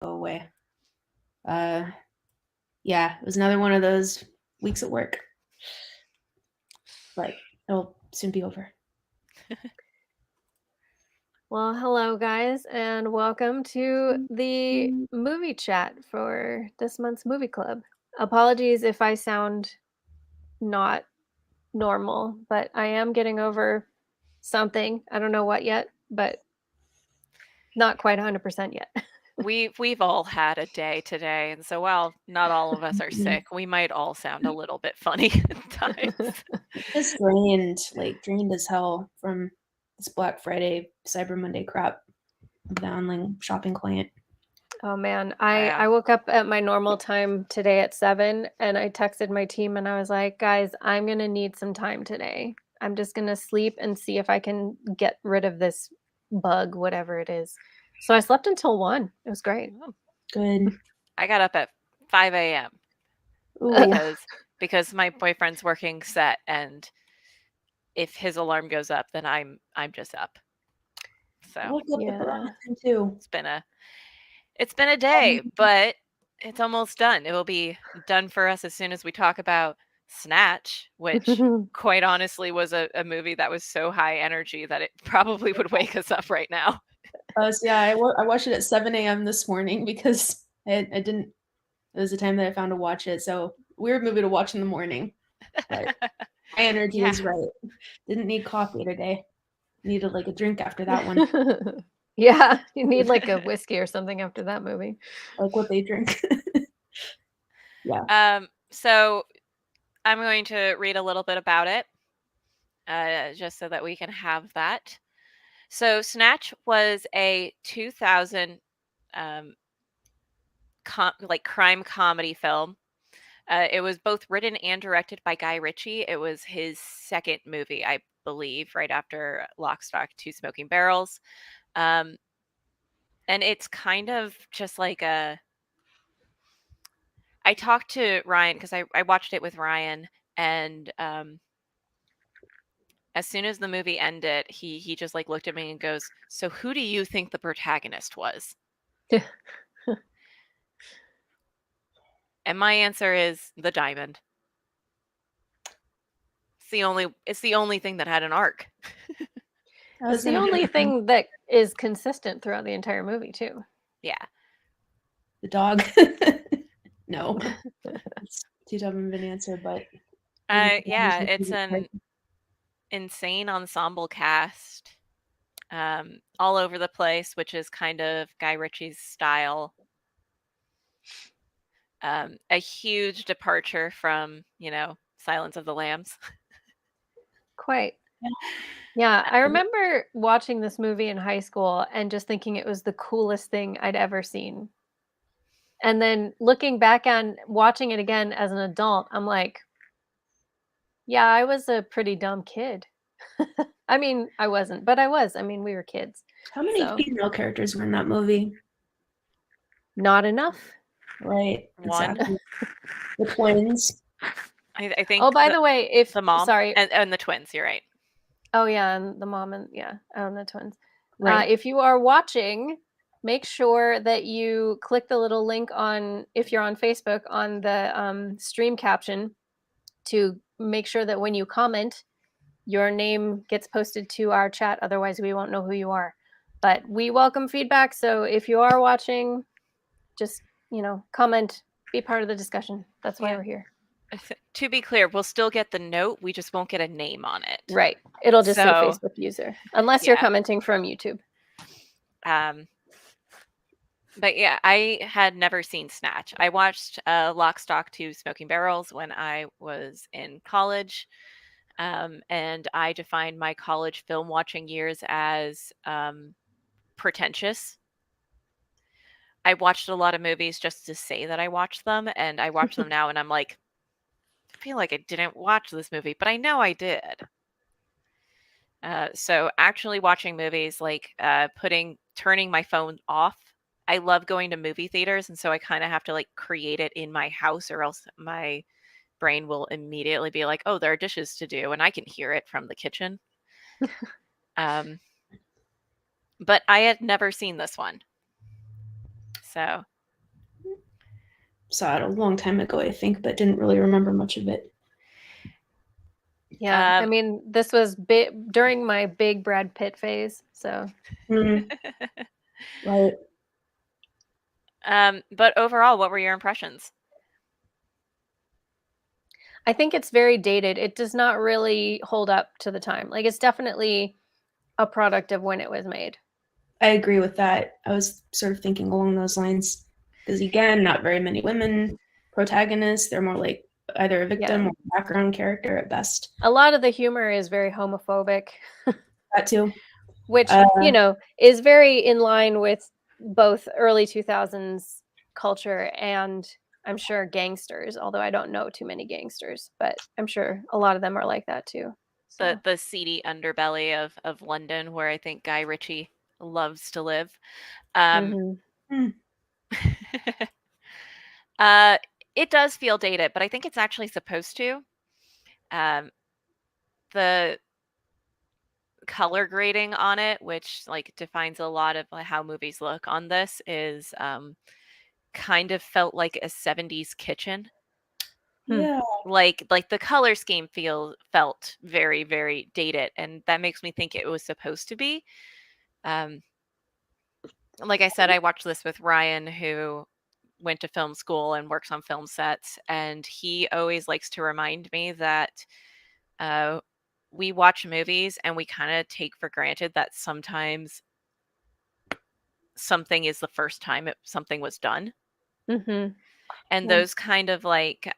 away. Yeah, it was another one of those weeks at work, but it'll soon be over. Well, hello, guys, and welcome to the movie chat for this month's movie club. Apologies if I sound not normal, but I am getting over something. I don't know what yet, but not quite 100% yet. We've all had a day today, and so while not all of us are sick, we might all sound a little bit funny at times. Just drained as hell from this Black Friday, Cyber Monday crap of the online shopping client. Oh man, Yeah. I woke up at my normal time today at 7 and I texted my team and I was like, "Guys, I'm going to need some time today. I'm just going to sleep and see if I can get rid of this bug, whatever it is." So I slept until 1. It was great. Good. I got up at 5 a.m. Ooh. because my boyfriend's working set, and if his alarm goes up, then I'm just up. I So woke up at the Yeah. wrong time too. it's been a day, but it's almost done. It will be done for us as soon as we talk about Snatch, which quite honestly was a movie that was so high energy that it probably would wake us up right now. So yeah, I watched it at 7 a.m. this morning because I didn't. It was the time that I found to watch it. So weird movie to watch in the morning, but my energy Yeah. is right. Didn't need coffee today. Needed like a drink after that one, Yeah, you need like a whiskey or something after that movie. like what they drink. Yeah. So I'm going to read a little bit about it, just so that we can have that. So Snatch was a 2000 um, crime comedy film. It was both written and directed by Guy Ritchie. It was his second movie, I believe, right after Lock, Stock, Two Smoking Barrels. Um, and it's kind of just like I talked to Ryan because I watched it with Ryan, and as soon as the movie ended, he just like looked at me and goes, "So who do you think the protagonist was?" And my answer is the diamond. It's the only thing that had an arc. It's the only thing that is consistent throughout the entire movie, too. Yeah. The dog. No. It's too dumb of an answer, but Yeah, it's an insane ensemble cast. All over the place, which is kind of Guy Ritchie's style. A huge departure from, Silence of the Lambs. Quite. Yeah, I remember watching this movie in high school and just thinking it was the coolest thing I'd ever seen. And then looking back on watching it again as an adult, I'm like, yeah, I was a pretty dumb kid. I mean, I wasn't, but I was. I mean, we were kids. How many female characters were in that movie? Not enough. Right. One. Exactly. The twins. I think. Oh, by the way, if the mom, sorry, and the twins. You're right. Oh yeah, and the mom and the twins. Right. If you are watching, make sure that you click the little link on if you're on Facebook on the stream caption to make sure that when you comment, your name gets posted to our chat. Otherwise, we won't know who you are. But we welcome feedback. So if you are watching, just comment, be part of the discussion. That's why we're here. To be clear, we'll still get the note. We just won't get a name on it. Right. It'll just say Facebook user, unless you're commenting from YouTube. But yeah, I had never seen Snatch. I watched Lock, Stock, Two Smoking Barrels when I was in college. And I defined my college film watching years as pretentious. I watched a lot of movies just to say that I watched them, and I watch them now and I'm like, I feel like I didn't watch this movie, but I know I did. So actually watching movies, like turning my phone off. I love going to movie theaters, and so I kind of have to like create it in my house, or else my brain will immediately be like, oh, there are dishes to do, and I can hear it from the kitchen. But I had never seen this one. So saw it a long time ago, I think, but didn't really remember much of it. Yeah, I mean, this was during my big Brad Pitt phase, so. Right. But overall, what were your impressions? I think it's very dated. It does not really hold up to the time. Like, it's definitely a product of when it was made. I agree with that. I was sort of thinking along those lines because, again, not very many women protagonists. They're more like either a victim or a background character at best. A lot of the humor is very homophobic. That too. Which, is very in line with both early 2000s culture and I'm sure gangsters, although I don't know too many gangsters, but I'm sure a lot of them are like that too. So. The seedy underbelly of London, where I think Guy Ritchie loves to live. It does feel dated, but I think it's actually supposed to. The color grading on it, which like defines a lot of how movies look on this, is kind of felt like a 70s kitchen. Yeah. Like the color scheme felt very, very dated, and that makes me think it was supposed to be. Like I said, I watched this with Ryan, who went to film school and works on film sets, and he always likes to remind me that we watch movies and we kind of take for granted that sometimes something is the first time something was done. And those kind of like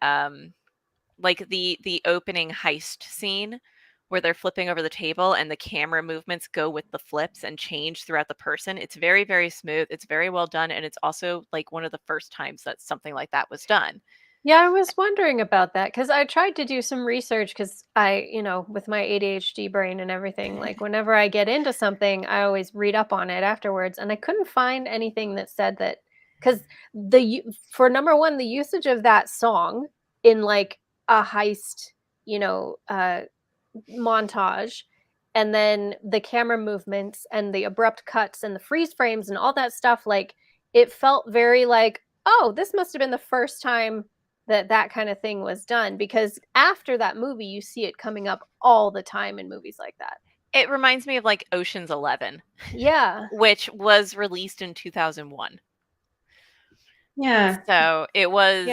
the opening heist scene where they're flipping over the table and the camera movements go with the flips and change throughout the person. It's very, very smooth. It's very well done. And it's also like one of the first times that something like that was done. Yeah, I was wondering about that because I tried to do some research because with my ADHD brain and everything, like whenever I get into something, I always read up on it afterwards. And I couldn't find anything that said that because for number one, the usage of that song in like a heist, montage, and then the camera movements and the abrupt cuts and the freeze frames and all that stuff, like it felt very like, oh, this must have been the first time that kind of thing was done, because after that movie you see it coming up all the time in movies like that. It reminds me of like Ocean's 11. Yeah. Which was released in 2001. Yeah. So it was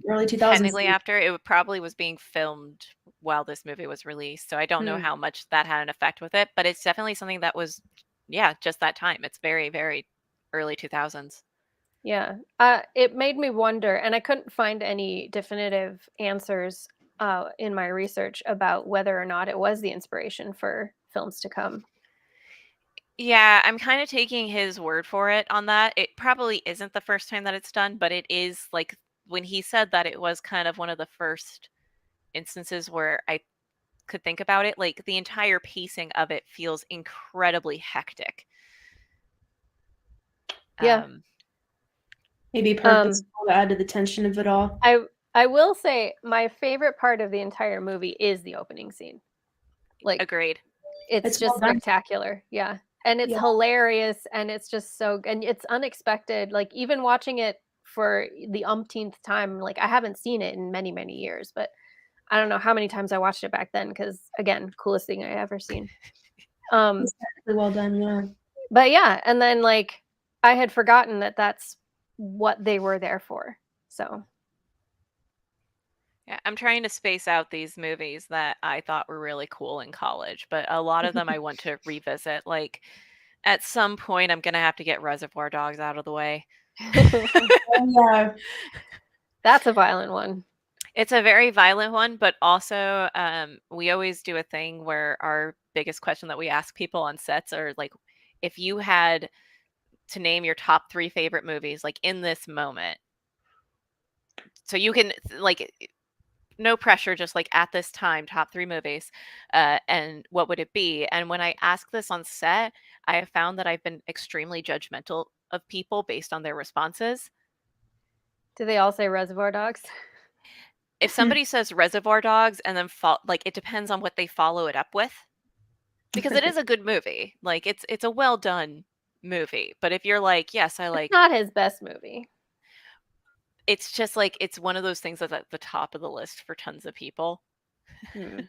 early 2000s. Technically after. It probably was being filmed while this movie was released. So I don't know how much that had an effect with it, but it's definitely something that was, just that time. It's very, very early 2000s. Yeah. It made me wonder, and I couldn't find any definitive answers in my research about whether or not it was the inspiration for films to come. Yeah, I'm kind of taking his word for it on that. It probably isn't the first time that it's done, but it is like when he said that it was kind of one of the first instances where I could think about it, like the entire pacing of it feels incredibly hectic. Yeah. Maybe purposeful to add to the tension of it all. I will say my favorite part of the entire movie is the opening scene. Like, agreed. It's just spectacular. Yeah. And it's hilarious, and it's just and it's unexpected. Like, even watching it for the umpteenth time, like I haven't seen it in many, many years, but I don't know how many times I watched it back then because, again, coolest thing I ever seen. It's really well done, yeah. But yeah, and then like I had forgotten that that's what they were there for. So yeah, I'm trying to space out these movies that I thought were really cool in college, but a lot of them I want to revisit. Like at some point, I'm gonna have to get Reservoir Dogs out of the way. Yeah, that's a violent one. It's a very violent one, but also we always do a thing where our biggest question that we ask people on sets are like, if you had to name your top 3 favorite movies, like in this moment, so you can like no pressure, just like at this time, top 3 movies, and what would it be? And when I ask this on set, I have found that I've been extremely judgmental of people based on their responses. Do they all say Reservoir Dogs? If somebody says Reservoir Dogs and then like it depends on what they follow it up with, because it is a good movie. Like it's a well done movie. But if you're like, yes, I It's like, not his best movie. it's just like it's one of those things that's at the top of the list for tons of people. Hmm.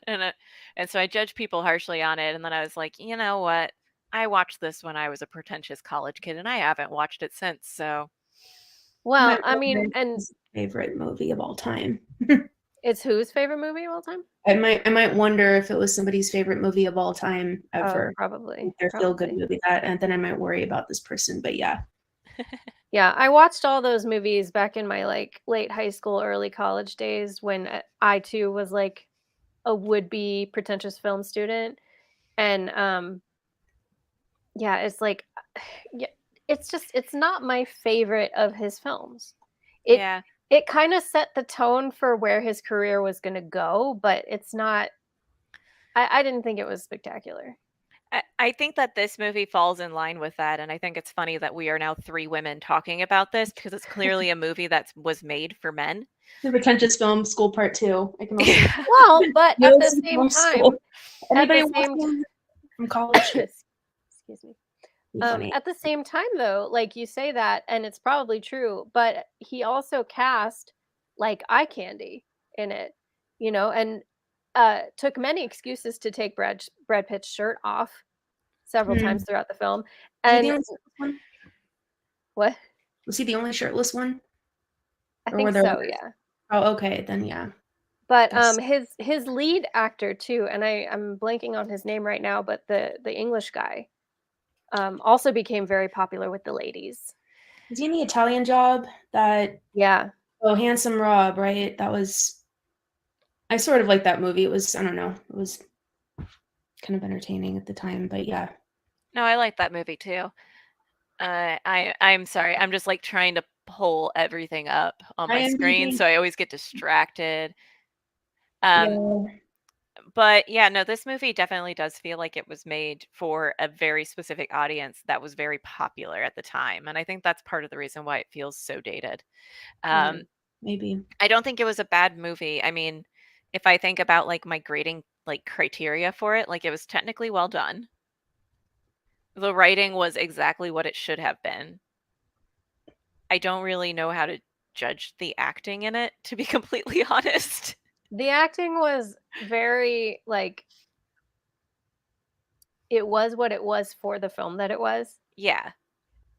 And so I judge people harshly on it, and then I was like, you know what? I watched this when I was a pretentious college kid, and I haven't watched it since. So Well, might I mean, wonder and his favorite movie of all time. it's whose favorite movie of all time? I might wonder if it was somebody's favorite movie of all time Oh, ever. probably. Their feel good Probably. movie that, and then I might worry about this person. But yeah, Yeah, I watched all those movies back in my like late high school, early college days when I too was like a would-be pretentious film student. And yeah, it's like yeah, it's not my favorite of his films. It yeah, it kind of set the tone for where his career was going to go, but it's not I didn't think it was spectacular. I think that this movie falls in line with that, and I think it's funny that we are now three women talking about this because it's clearly a movie that was made for men. the pretentious film school part two. I can also Well, but at middle the same film time, school. at Anybody the same watching from college should excuse me. be funny. At the same time, though, like you say that, and it's probably true, but he also cast like eye candy in it, and took many excuses to take Brad Pitt's shirt off several Hmm. times throughout the film. Was he the And only shirtless one? what? Was he the only shirtless one, I or were think there so, others? yeah. Oh, okay, then yeah. But That's his lead actor too, and I'm blanking on his name right now, but the English guy also became very popular with the ladies. was he in the Italian Job? That Yeah. Handsome Rob, right? That was. I sort of liked that movie. It was, I don't know, it was kind of entertaining at the time, but yeah. No, I like that movie too. I'm sorry. I'm just like trying to pull everything up on my screen, IMDb, so I always get distracted. Um, yeah. but yeah, no, this movie definitely does feel like it was made for a very specific audience that was very popular at the time, and I think that's part of the reason why it feels so dated. Um, Maybe. I don't think it was a bad movie. I mean, if I think about like my grading like criteria for it, like it was technically well done. The writing was exactly what it should have been. I don't really know how to judge the acting in it, to be completely honest. The acting was very like it was what it was for the film that it was. Yeah.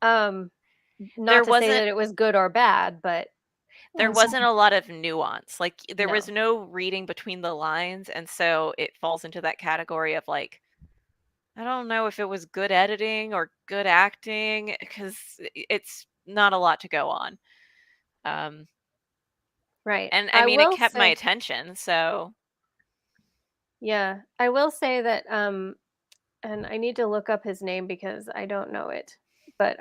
Um There Not to say wasn't that it was good or bad, but there Well, so wasn't a lot of nuance. Like there was no. no reading between the lines, and so it falls into that category of like I don't know if it was good editing or good acting because it's not a lot to go on. Um, Right. and I I mean, it will kept my say attention. So yeah, I will say that and I need to look up his name because I don't know it. But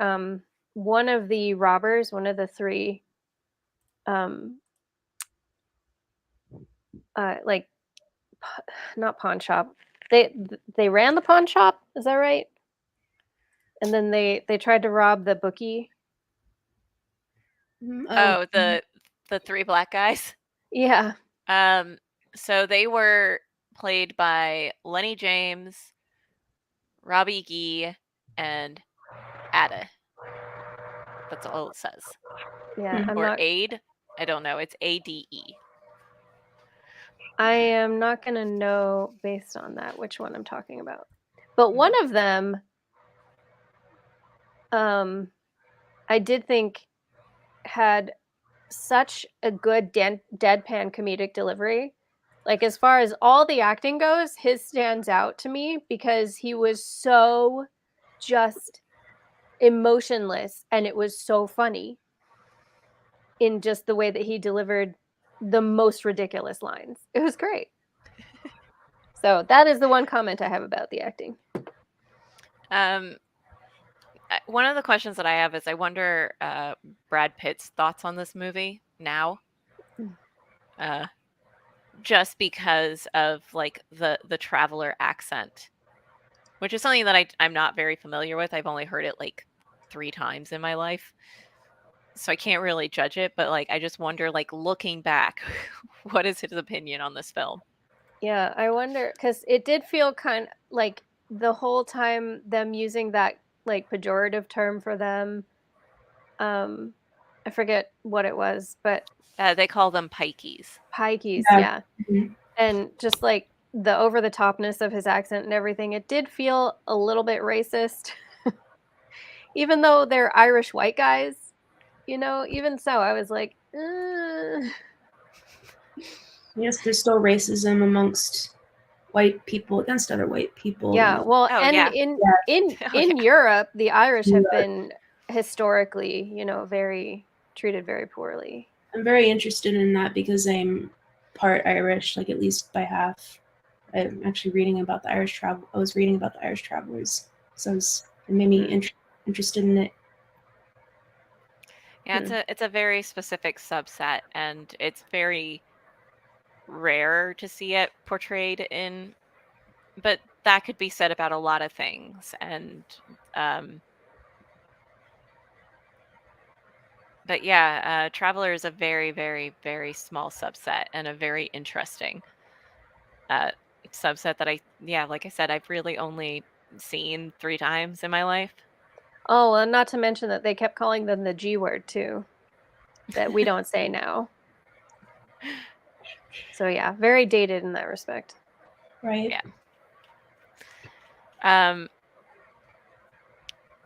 one of the robbers, one of the three um like not pawn shop. They ran the pawn shop, is that right? And then they tried to rob the bookie. oh, oh, the three black guys. Yeah. Um, so they were played by Lenny James, Robbie Gee, and Ada. That's all it says. Yeah, I'm Or not Ade. I don't know. It's Ade. I am not going to know based on that which one I'm talking about. But Hmm. one of them I did think had such a good deadpan comedic delivery. Like as far as all the acting goes, his stands out to me because he was so just emotionless and it was so funny in just the way that he delivered the most ridiculous lines. It was great. So that is the one comment I have about the acting. Um, one of the questions that I have is I wonder Brad Pitt's thoughts on this movie now. Uh, just because of like the traveler accent, which is something that I'm not very familiar with. I've only heard it like 3 times in my life. So I can't really judge it, but like I just wonder, like looking back, what is his opinion on this film? Yeah, I wonder because it did feel kind of like the whole time them using that like pejorative term for them. I forget what it was, but They call them pikeys. pikeys, Yeah. yeah. Mhm. And just like the over the topness of his accent and everything, it did feel a little bit racist. Even though they're Irish white guys, even so, I was like, Yes, there's still racism amongst white people against other white people. yeah. Well, Oh, and yeah. in Yeah. in Oh, in yeah. Europe, the Irish You have are- been historically, very treated very poorly. I'm very interested in that because I'm part Irish, like at least by half. I'm actually reading about the Irish travel. I was reading about the Irish travelers, so it made me interested in it. Yeah, it's a very specific subset, and it's very rare to see it portrayed in, but that could be said about a lot of things. And but yeah, Traveler is a very, very, very small subset and a very interesting uh, subset that like I said, I've really only seen 3 times in my life. Oh, and not to mention that they kept calling them the G word too, that we don't say now. So yeah, very dated in that respect. Right. Yeah. Um,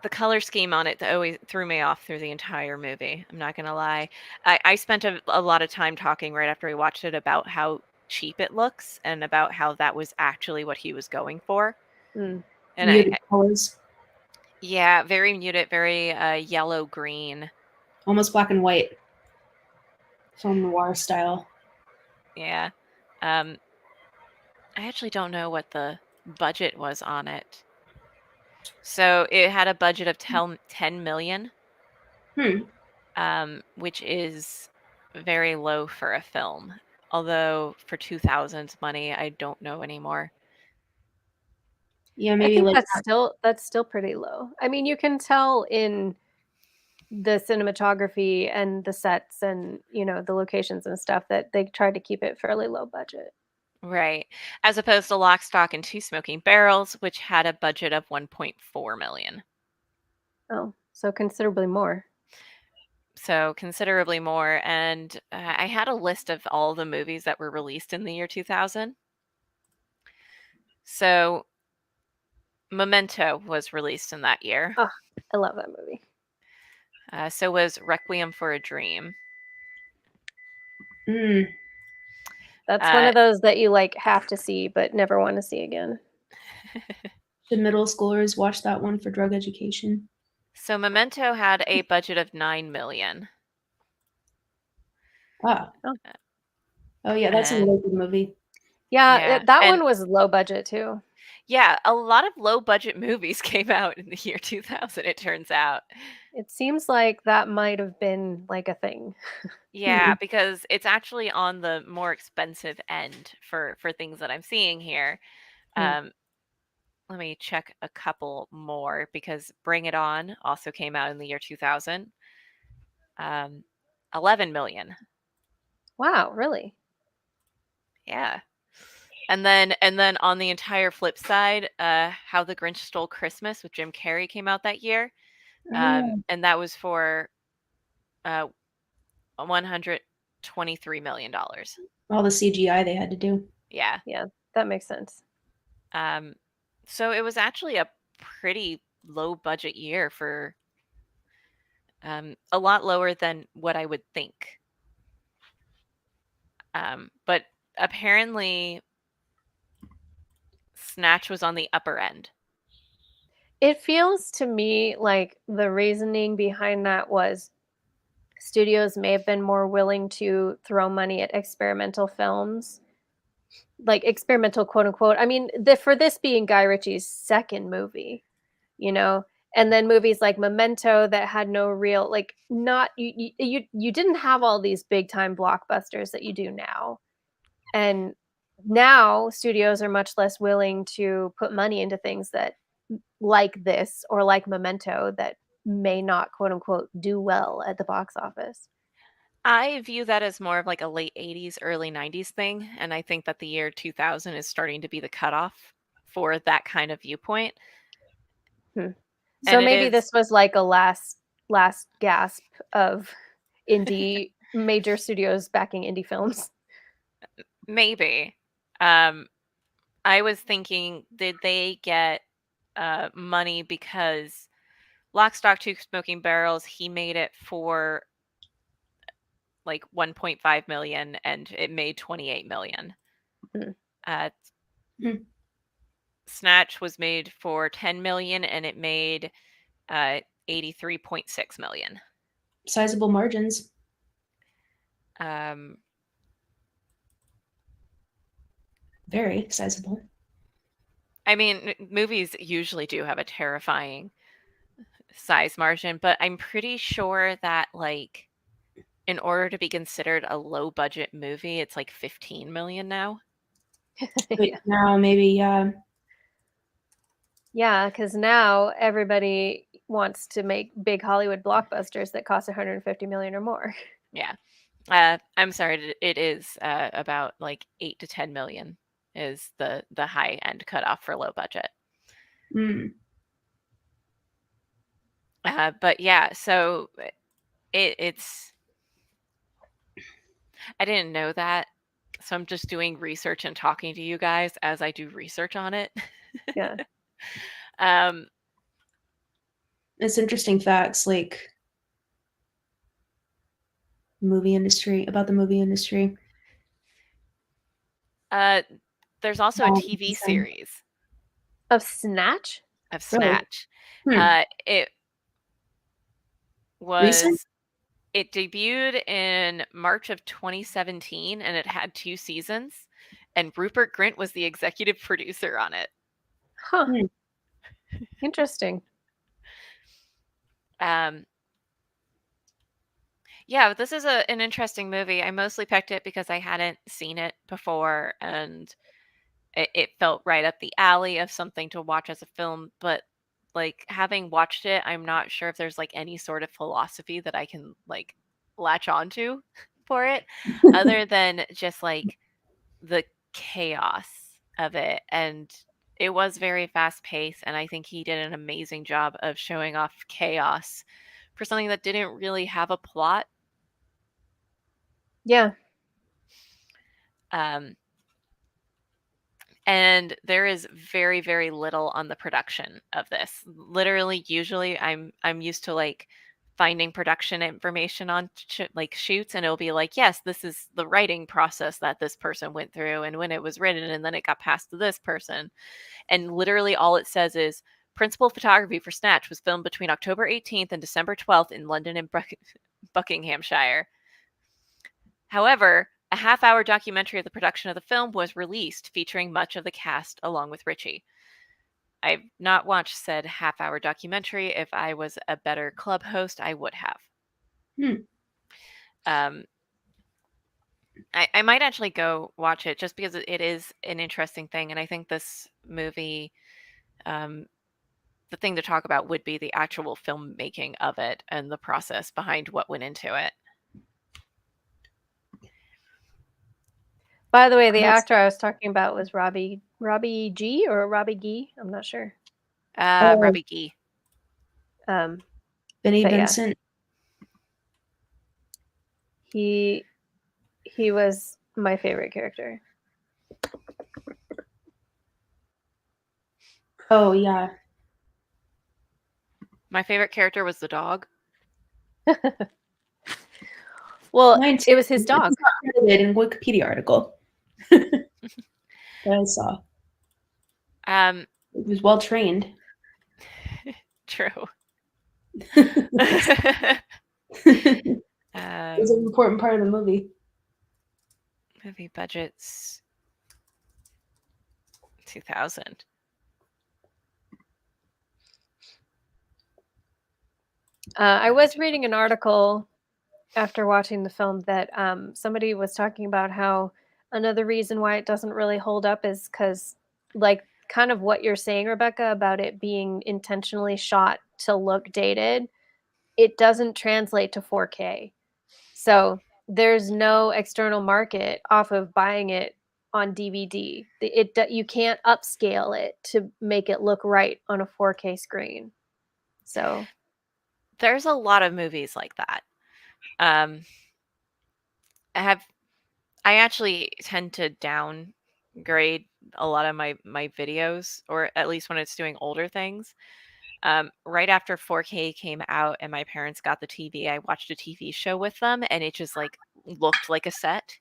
the color scheme on it always threw me off through the entire movie. I'm not gonna lie. I spent a lot of time talking right after we watched it about how cheap it looks and about how that was actually what he was going for. Mm. And Muted colors, yeah, very muted, very yellow green. almost black and white, film noir style. Yeah. Um, I actually don't know what the budget was on it. So it had a budget of 10 million, which is very low for a film. Although for 2000s money, I don't know anymore. Yeah, I maybe think like that's still pretty low. I mean, you can tell in the cinematography and the sets and, the locations and stuff that they tried to keep it fairly low budget. Right. As opposed to Lock, Stock, and Two Smoking Barrels, which had a budget of 1.4 million. Oh, so considerably more. So considerably more. And I had a list of all the movies that were released in the year 2000. So Memento was released in that year. Oh, I love that movie. So was Requiem for a Dream. That's one of those that you like have to see but never want to see again. should middle schoolers watch that one for drug education? So Memento had a budget of 9 million. Ah. Oh. Oh yeah, that's a really good movie. Yeah, that one was low budget too. Yeah, a lot of low budget movies came out in the year 2000, it turns out. It seems like that might have been like a thing. Yeah, because it's actually on the more expensive end for things that I'm seeing here. Let me check a couple more because Bring It On also came out in the year 2000. 11 million. Wow, really? Yeah. And then on the entire flip side, How the Grinch Stole Christmas with Jim Carrey came out that year. And that was for $123 million. All the CGI they had to do. Yeah. Yeah, that makes sense. So it was actually a pretty low budget year for a lot lower than what I would think. But apparently Snatch was on the upper end. It feels to me like the reasoning behind that was studios may have been more willing to throw money at experimental films, like experimental quote unquote. I mean, for this being Guy Ritchie's second movie, and then movies like Memento that had no real like not you didn't have all these big time blockbusters that you do now. And now studios are much less willing to put money into things that like this or like Memento that may not quote unquote do well at the box office. I view that as more of like a late 80s, early 90s thing. And I think that the year 2000 is starting to be the cutoff for that kind of viewpoint. So And it maybe is this was like a last gasp of indie major studios backing indie films. maybe. I was thinking, did they get money because Lock, Stock, Two Smoking Barrels, he made it for like 1.5 million and it made 28 million. Hmm. Uh, Hmm. Snatch was made for 10 million and it made 83.6 million. Sizable margins. Um, Very sizable. I mean, movies usually do have a terrifying size margin, but I'm pretty sure that like in order to be considered a low budget movie, it's like 15 million now. But Yeah. now maybe, yeah. Yeah, because now everybody wants to make big Hollywood blockbusters that cost 150 million or more. Yeah. I'm sorry, it is about like 8 to 10 million is the high end cutoff for low budget. Mm. But yeah, so it's I didn't know that. So I'm just doing research and talking to you guys as I do research on it. Yeah. um, It's interesting facts, like movie industry, about the movie industry. there's also a TV Insane. series Of Snatch? of Really? Snatch. Hmm. It Recent? was it debuted in March of 2017 and it had 2 seasons and Rupert Grint was the executive producer on it. Huh. Hmm. Interesting. Um, yeah, this is an interesting movie. I mostly picked it because I hadn't seen it before and it felt right up the alley of something to watch as a film. But like having watched it, I'm not sure if there's like any sort of philosophy that I can like latch onto for it, other than just like the chaos of it. And it was very fast paced. And I think he did an amazing job of showing off chaos for something that didn't really have a plot. Yeah. Um, and there is very, very little on the production of this. Literally, usually I'm used to like finding production information on like shoots and it'll be like, yes, this is the writing process that this person went through and when it was written and then it got passed to this person. And literally all it says is principal photography for Snatch was filmed between October 18th and December 12th in London and Buckinghamshire. However, a half-hour documentary of the production of the film was released featuring much of the cast along with Ritchie. I've not watched said half-hour documentary. If I was a better club host, I would have. Hmm. I might actually go watch it just because it is an interesting thing. And I think this movie, the thing to talk about would be the actual filmmaking of it and the process behind what went into it. By the way, the actor I was talking about was Robbie G or Robbie Gee. I'm not sure. Oh, Robbie Gee. Vinnie But yeah. Vincent. He was my favorite character. Oh, yeah. My favorite character was the dog. Well, Mine too. it was his dog. It's not credited in Wikipedia article that I saw. It was well trained. True. It was an important part of the movie. Movie budgets 2000. I was reading an article after watching the film that somebody was talking about how another reason why it doesn't really hold up is because, like, kind of what you're saying, Rebecca, about it being intentionally shot to look dated, it doesn't translate to 4K. So there's no external market off of buying it on DVD. You can't upscale it to make it look right on a 4K screen. So There's a lot of movies like that. I actually tend to downgrade a lot of my videos, or at least when it's doing older things. Right after 4K came out and my parents got the TV, I watched a TV show with them, and it just like looked like a set.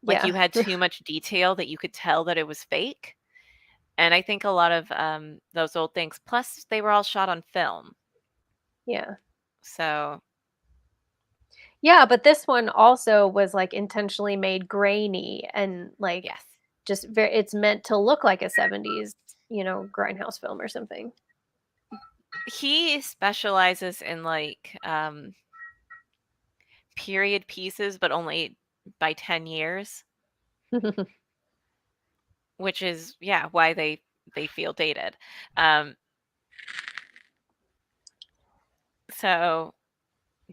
Like yeah. you had too much detail that you could tell that it was fake. And I think a lot of those old things, plus they were all shot on film. Yeah. So Yeah, but this one also was like intentionally made grainy and like yes, just very, it's meant to look like a 70s, grindhouse film or something. he specializes in like period pieces, but only by 10 years, which is why they feel dated. Um, so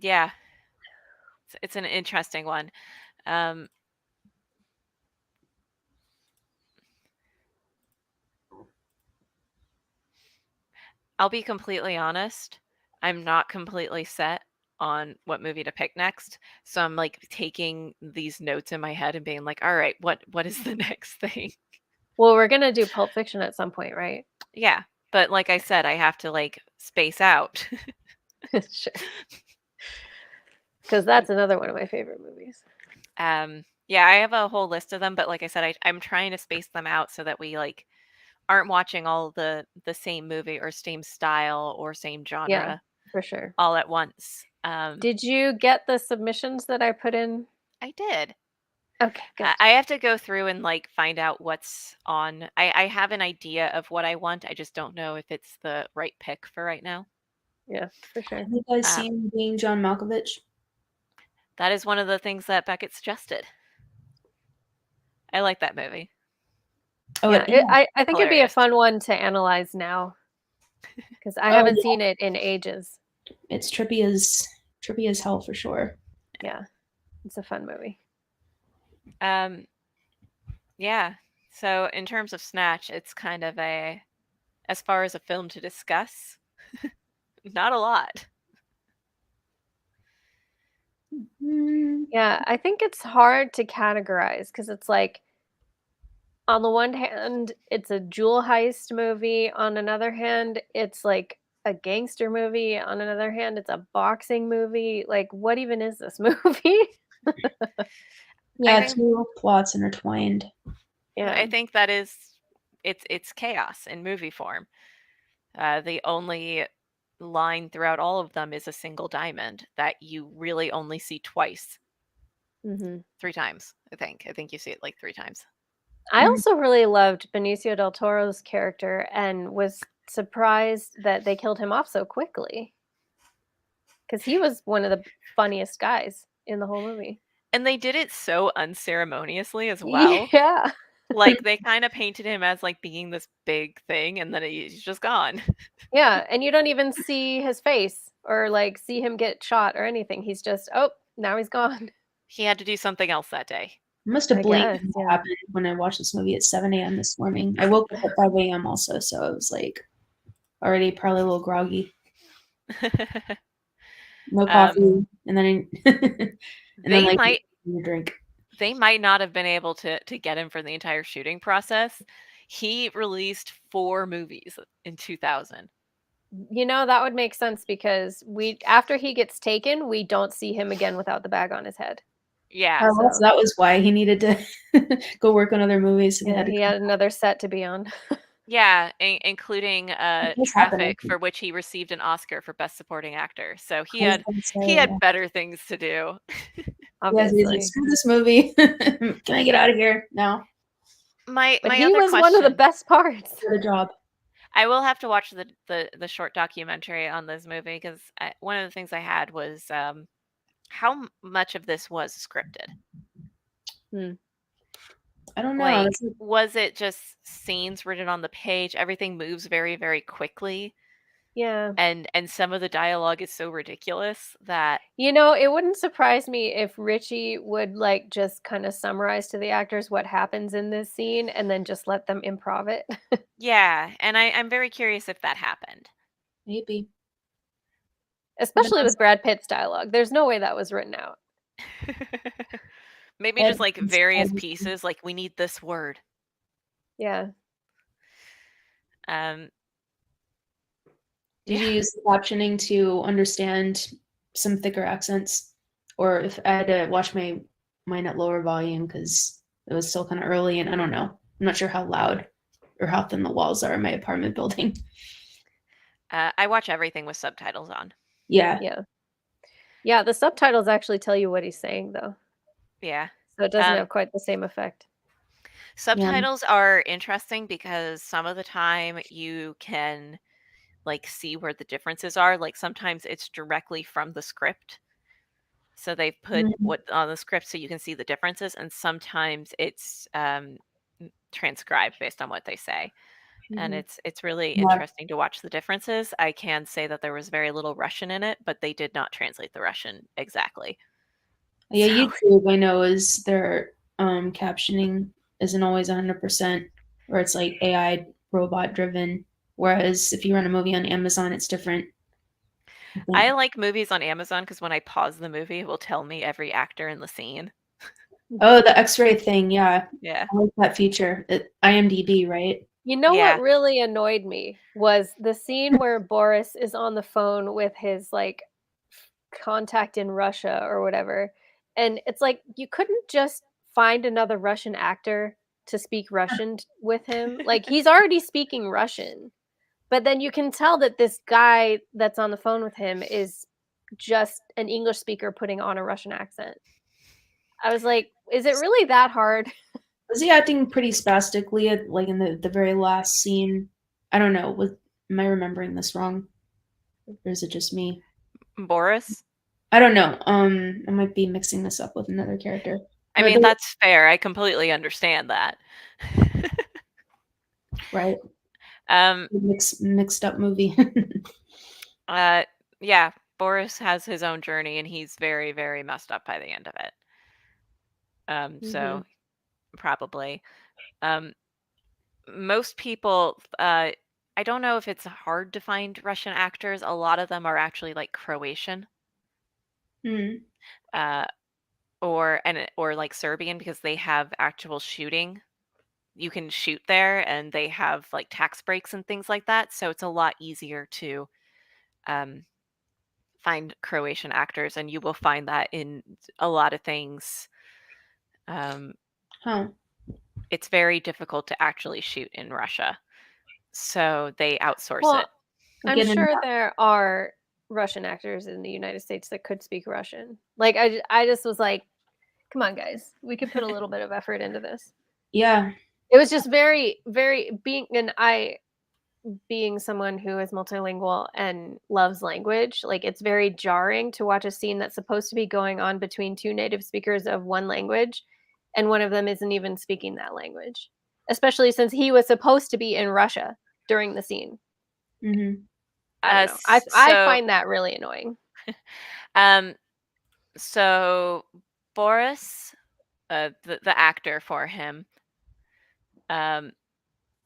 yeah, it's an interesting one. Um, I'll be completely honest. I'm not completely set on what movie to pick next. So I'm like taking these notes in my head and being like, all right, what is the next thing? Well, we're gonna do Pulp Fiction at some point, right? Yeah. But like I said, I have to like space out. Sure. Because that's another one of my favorite movies. Yeah, I have a whole list of them, but like I said, I'm trying to space them out so that we like aren't watching all the same movie or same style or same Yeah, genre for sure. all at once. Did you get the submissions that I put in? I did. Okay, good. I have to go through and like find out what's on. I have an idea of what I want. I just don't know if it's the right pick for right now. Yeah, for sure. Have you guys Um, seen Being John Malkovich? that is one of the things that Beckett suggested. I like that movie. Oh, Yeah, I think it'd be a Hilarious. fun one to analyze now because I Oh, haven't yeah. seen it in ages. It's trippy as hell for sure. Yeah, it's a fun movie. Yeah. So in terms of Snatch, it's kind of as far as a film to discuss, not a lot. Yeah, I think it's hard to categorize because it's like, on the one hand, it's a jewel heist movie. On another hand, it's like a gangster movie. On another hand, it's a boxing movie. Like, what even is this movie? Yeah, think- two plots intertwined. Yeah. I think that is it's chaos in movie form. The only line throughout all of them is a single diamond that you really only see twice. hmm 3 times, I think. I think you see it like 3 times. I Mhm. also really loved Benicio del Toro's character and was surprised that they killed him off so quickly because he was one of the funniest guys in the whole movie. And they did it so unceremoniously as well. Yeah. Like they kind of painted him as like being this big thing, and then he's just gone. Yeah, and you don't even see his face or like see him get shot or anything. He's just, oh, now he's gone. He had to do something else that day. I must have I blanked guess, what yeah. happened when I watched this movie at 7 a.m. this morning. I woke up at 5 a.m. also, so I was like already probably a little groggy. No coffee, and then and then like a drink. They might not have been able to get him for the entire shooting process. He released 4 movies in 2000. That would make sense because after he gets taken, we don't see him again without the bag on his head. Yeah. Oh, so that was why he needed to go work on other movies. So Yeah, he had another set to be on. Yeah, including What's Traffic, happening? for which he received an Oscar for Best Supporting Actor. So he I was had gonna say, better things to do. yeah, he's like, Obviously. screw this movie. Can I get out of here now? My But my he other was one of the question, best parts. For the job. I will have to watch the short documentary on this movie because one of the things I had was how much of this was scripted. I don't know. Like, That's like- was it just scenes written on the page? Everything moves very, very quickly, Yeah. and some of the dialogue is so ridiculous that It wouldn't surprise me if Richie would like just kind of summarize to the actors what happens in this scene and then just let them improv it. yeah, and I'm very curious if that happened. maybe. especially with Brad Pitt's dialogue. There's no way that was written out. Maybe just like various pieces, like we need this word. Yeah. Did you use captioning to understand some thicker accents, or if I had to watch mine at lower volume because it was still kind of early, and I don't know, I'm not sure how loud or how thin the walls are in my apartment building. I watch everything with subtitles on. Yeah. Yeah, the subtitles actually tell you what he's saying, though. Yeah. So it doesn't have quite the same effect. Subtitles are interesting because some of the time you can like see where the differences are. Like sometimes it's directly from the script. So they've put what on the script so you can see the differences, and sometimes it's transcribed based on what they say. And it's really interesting to watch the differences. I can say that there was very little Russian in it, but they did not translate the Russian exactly. Yeah, YouTube, I know, is their captioning isn't always 100%, or it's like AI robot driven. Whereas if you run a movie on Amazon, it's different. I like movies on Amazon because when I pause the movie, it will tell me every actor in the scene. Oh, the X-ray thing, yeah. Yeah. I like that feature. IMDb, right? You know what really annoyed me was the scene where Boris is on the phone with his like contact in Russia or whatever. And it's like you couldn't just find another Russian actor to speak Russian with him. Like he's already speaking Russian. But then you can tell that this guy that's on the phone with him is just an English speaker putting on a Russian accent. I was like, is it really that hard? Was he acting pretty spastically like in the very last scene? I don't know. Am I remembering this wrong? Or is it just me? Boris? I don't know. I might be mixing this up with another character. I mean, that's fair. I completely understand that. Right. Mixed up movie. Yeah, Boris has his own journey and he's very, very messed up by the end of it. So probably. Most people, I don't know if it's hard to find Russian actors. A lot of them are actually like Croatian. Or like Serbian because they have actual shooting. You can shoot there and they have like tax breaks and things like that. So it's a lot easier to find Croatian actors, and you will find that in a lot of things. It's very difficult to actually shoot in Russia. So they outsource it. I'm sure there are Russian actors in the United States that could speak Russian. Like I just was like, come on, guys, we could put a little bit of effort into this. Yeah. It was just very, very being someone who is multilingual and loves language, like it's very jarring to watch a scene that's supposed to be going on between two native speakers of one language, and one of them isn't even speaking that language, especially since he was supposed to be in Russia during the scene. I don't know. I find that really annoying. So Boris, the actor for him,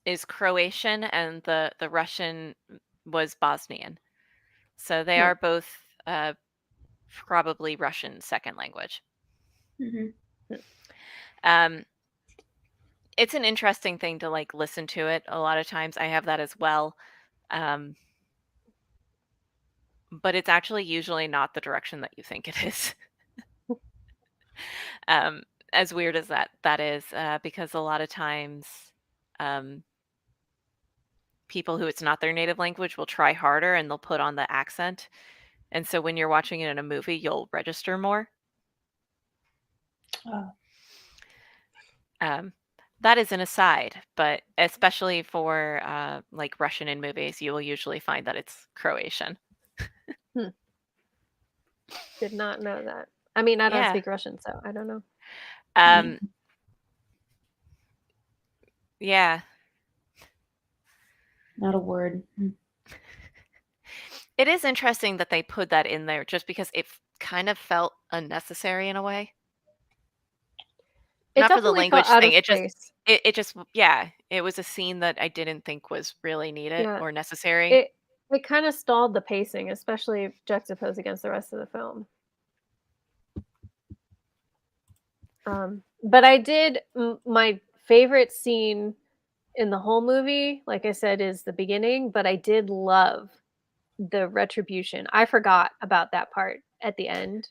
is Croatian, and the Russian was Bosnian. So they are both probably Russian second language. It's an interesting thing to like listen to it. A lot of times I have that as well. But it's actually usually not the direction that you think it is. As weird as that is, because a lot of times people who it's not their native language will try harder and they'll put on the accent. And so when you're watching it in a movie, you'll register more. That is an aside, but especially for like Russian in movies, you will usually find that it's Croatian. Did not know that. I mean, I don't speak Russian, so I don't know. Yeah. Not a word. It is interesting that they put that in there just because it kind of felt unnecessary in a way. Not for the language thing. It just, yeah, it was a scene that I didn't think was really needed or necessary. It kind of stalled the pacing, especially juxtaposed against the rest of the film. But I did my favorite scene in the whole movie, like I said, is the beginning, but I did love the retribution. I forgot about that part at the end.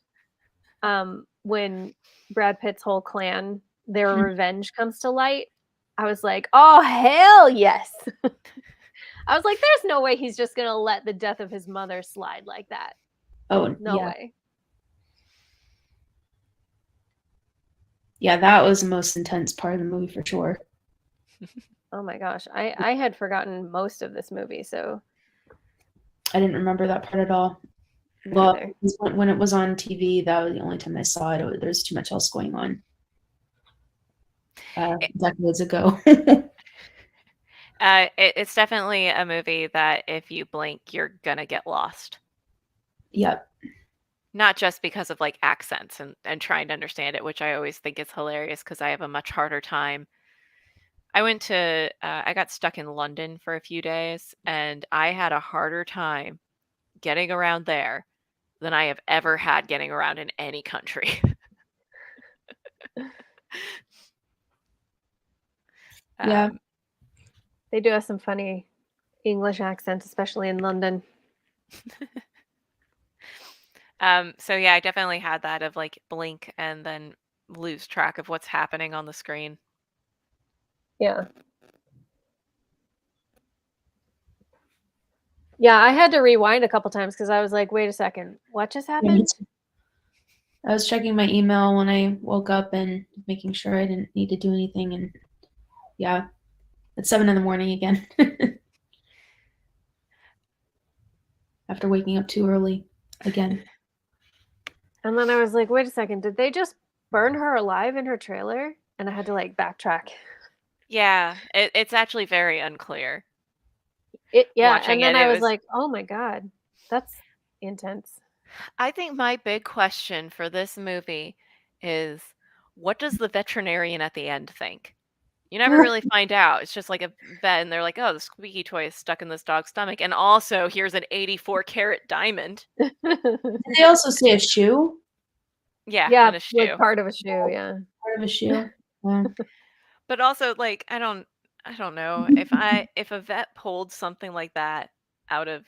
When Brad Pitt's whole clan, their revenge comes to light. I was like, oh hell yes. I was like, there's no way he's just gonna let the death of his mother slide like that. Oh, No yeah. way. Yeah, that was the most intense part of the movie for sure. Oh my gosh. I had forgotten most of this movie, so I didn't remember that part at all. Well, when it was on TV, that was the only time I saw it. There's too much else going on. Decades ago. It's definitely a movie that if you blink, you're gonna get lost. Yep. Not just because of like accents and trying to understand it, which I always think is hilarious because I have a much harder time. I got stuck in London for a few days and I had a harder time getting around there than I have ever had getting around in any country. Yeah. They do have some funny English accents, especially in London. So yeah, I definitely had that of like blink and then lose track of what's happening on the screen. Yeah. Yeah, I had to rewind a couple times because I was like, wait a second, what just happened? I was checking my email when I woke up and making sure I didn't need to do anything. And yeah, it's 7 a.m. again. After waking up too early again. And then I was like, wait a second, did they just burn her alive in her trailer? And I had to like backtrack. Yeah, it's actually very unclear. And then I was like, oh my God, that's intense. I think my big question for this movie is, what does the veterinarian at the end think? You never really find out. It's just like a vet, and they're like, "Oh, the squeaky toy is stuck in this dog's stomach, and also here's an 84-carat diamond." Did they also say a shoe? Yeah, in a shoe. Like part of a shoe, yeah. Part of a shoe. Yeah. But also, like, I don't know if a vet pulled something like that out of.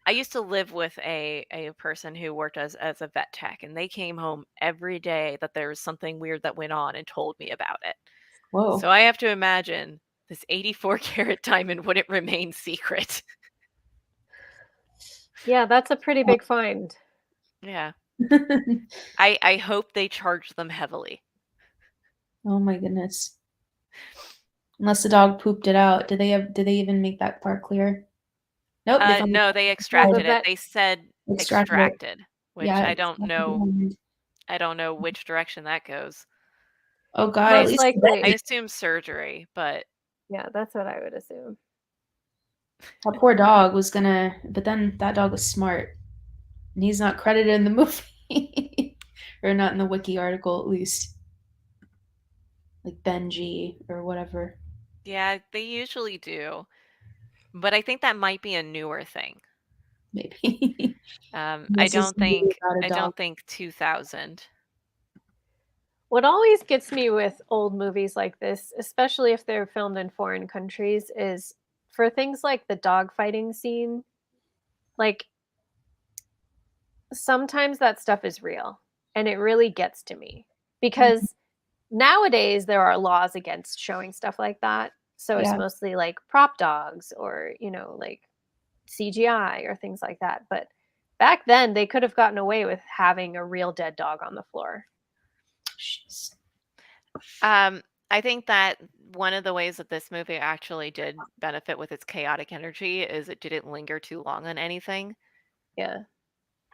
I used to live with a person who worked as a vet tech, and they came home every day that there was something weird that went on and told me about it. Whoa. So I have to imagine this 84-carat diamond wouldn't remain secret. Yeah, that's a pretty big find. Yeah. I hope they charge them heavily. Oh my goodness. Unless the dog pooped it out. Did they even make that part clear? Nope. No, they extracted it. They said extracted, which yeah, I don't know. I don't know which direction that goes. Oh God, most at least likely. I assume surgery, but yeah, that's what I would assume. that poor dog was gonna, but then that dog was smart, and he's not credited in the movie, or not in the wiki article at least, like Benji or whatever. Yeah, they usually do, but I think that might be a newer thing. Maybe. I don't think 2000. What always gets me with old movies like this, especially if they're filmed in foreign countries, is for things like the dogfighting scene, like sometimes that stuff is real and it really gets to me because nowadays there are laws against showing stuff like that. So it's mostly like prop dogs or, like CGI or things like that. But back then they could have gotten away with having a real dead dog on the floor. Jeez. I think that one of the ways that this movie actually did benefit with its chaotic energy is it didn't linger too long on anything. Yeah.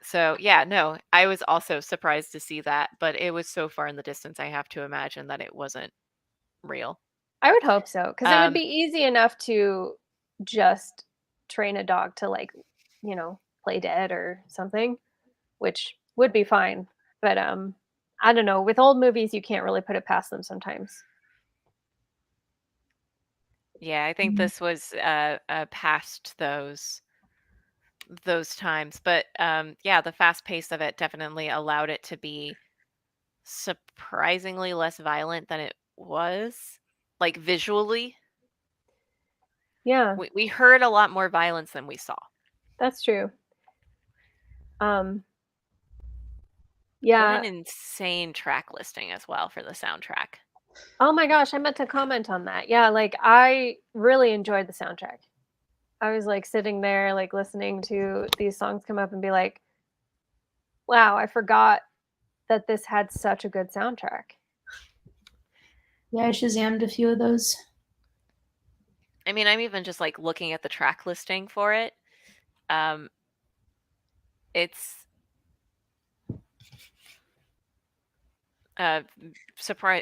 So, yeah, no, I was also surprised to see that, but it was so far in the distance, I have to imagine that it wasn't real. I would hope so, because it would be easy enough to just train a dog to, like, play dead or something, which would be fine. But I don't know. With old movies, you can't really put it past them sometimes. Yeah, I think this was past those. those times. But yeah, the fast pace of it definitely allowed it to be surprisingly less violent than it was, like visually. Yeah, We heard a lot more violence than we saw. that's true. What Yeah. an insane track listing as well for the soundtrack. Oh my gosh, I meant to comment on that. Yeah, like I really enjoyed the soundtrack. I was like sitting there, like listening to these songs come up and be like, wow, I forgot that this had such a good soundtrack. Yeah, I Shazammed a few of those. I mean, I'm even just like looking at the track listing for it. It's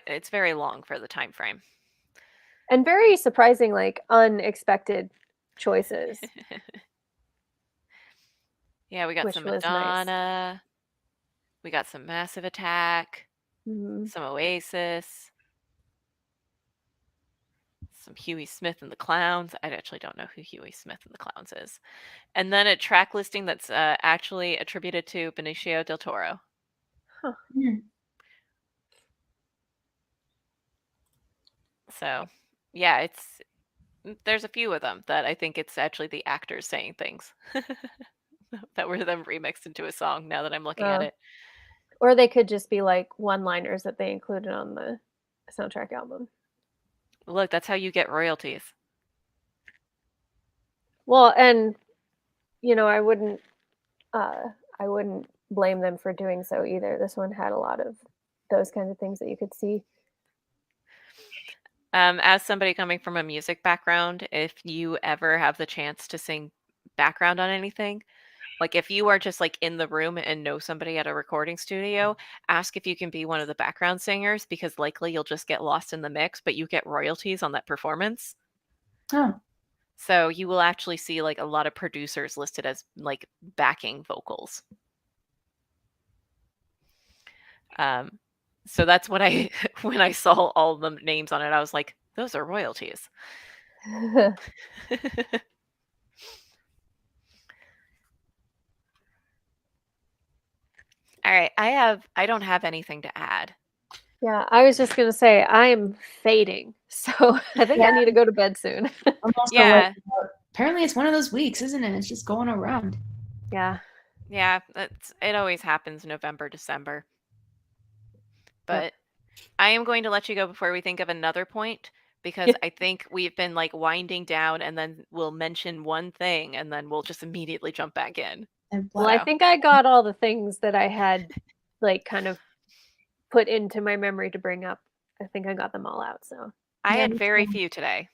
it's very long for the time frame. And very surprising, like unexpected choices. Yeah, we got Which some was nice. Madonna. We got some Massive Attack. Mhm. Some Oasis. Some Huey Smith and the Clowns. I actually don't know who Huey Smith and the Clowns is. And then a track listing that's actually attributed to Benicio del Toro. Huh. So, yeah, there's a few of them that I think it's actually the actors saying things that were then remixed into a song now that I'm looking at it. Or they could just be like one-liners that they included on the soundtrack album. Look, that's how you get royalties. Well, and you know, I wouldn't blame them for doing so either. This one had a lot of those kinds of things that you could see. As somebody coming from a music background, if you ever have the chance to sing background on anything, like if you are just like in the room and know somebody at a recording studio, ask if you can be one of the background singers because likely you'll just get lost in the mix, but you get royalties on that performance. Oh, So you will actually see like a lot of producers listed as like backing vocals. So that's what I when I saw all the names on it, I was like, those are royalties. All right, I don't have anything to add. Yeah, I was just gonna say I am fading, so I think I need to go to bed soon. I'm also Yeah. apparently it's one of those weeks, isn't it? It's just going around. Yeah. Yeah, it always happens November, December. But I am going to let you go before we think of another point because I think we've been like winding down and then we'll mention one thing and then we'll just immediately jump back in. Well, I think I got all the things that I had like kind of put into my memory to bring up. I think I got them all out, so. I Yeah, had me very too. few today.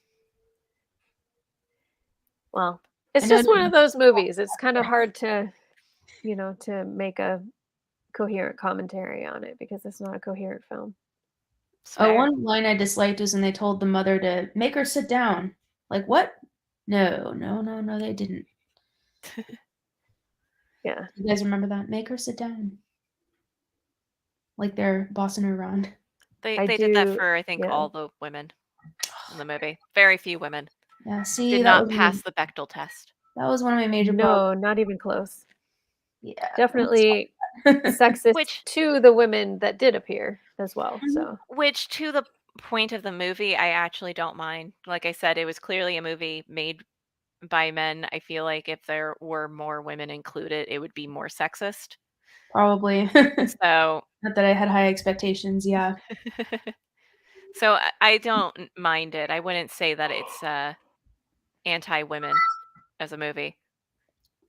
Well, it's I know just one of those movies. It's kind of hard to, you know, to make a coherent commentary on it because it's not a coherent film. Fair. one line I disliked was when they told the mother to make her sit down. Like, what? No, they didn't. Yeah. You guys remember that? Make her sit down. Like they're bossing her around. They did that for I think all the women in the movie. Very few women Yeah, see, did not pass the Bechdel test. that was one of my major problems. No, not even close. Yeah, Definitely sexist Which to the women that did appear as well. So Which to the point of the movie, I actually don't mind. Like I said, it was clearly a movie made by men. I feel like if there were more women included, it would be more sexist. Probably. So Not that I had high expectations, yeah. so I don't mind it. I wouldn't say that it's anti-women as a movie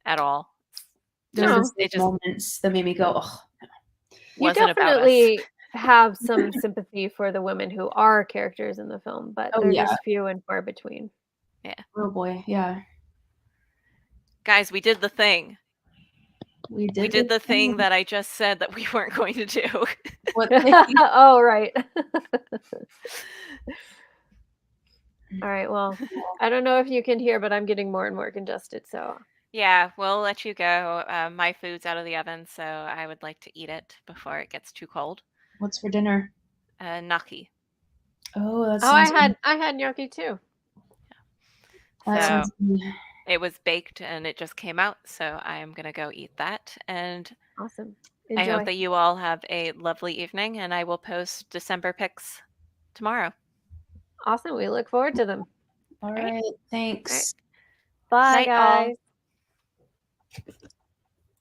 at all. There's It just moments that made me go, oh. you wasn't about us. definitely have some sympathy for the women who are characters in the film, but they're just few and far between. Yeah. Oh boy, yeah. Guys, we did the thing. We did the thing that I just said that we weren't going to do. What Oh, right. All right, well, I don't know if you can hear, but I'm getting more and more congested, so. Yeah, we'll let you go. My food's out of the oven, so I would like to eat it before it gets too cold. What's for dinner? Gnocchi. Oh, that's I had gnocchi too. That sounds good. It was baked and it just came out, so I am gonna go eat that. And Awesome. I Enjoy. hope that you all have a lovely evening, and I will post December picks tomorrow. Awesome. We look forward to them. All Right. right. Thanks. Bye, Night, all. guys.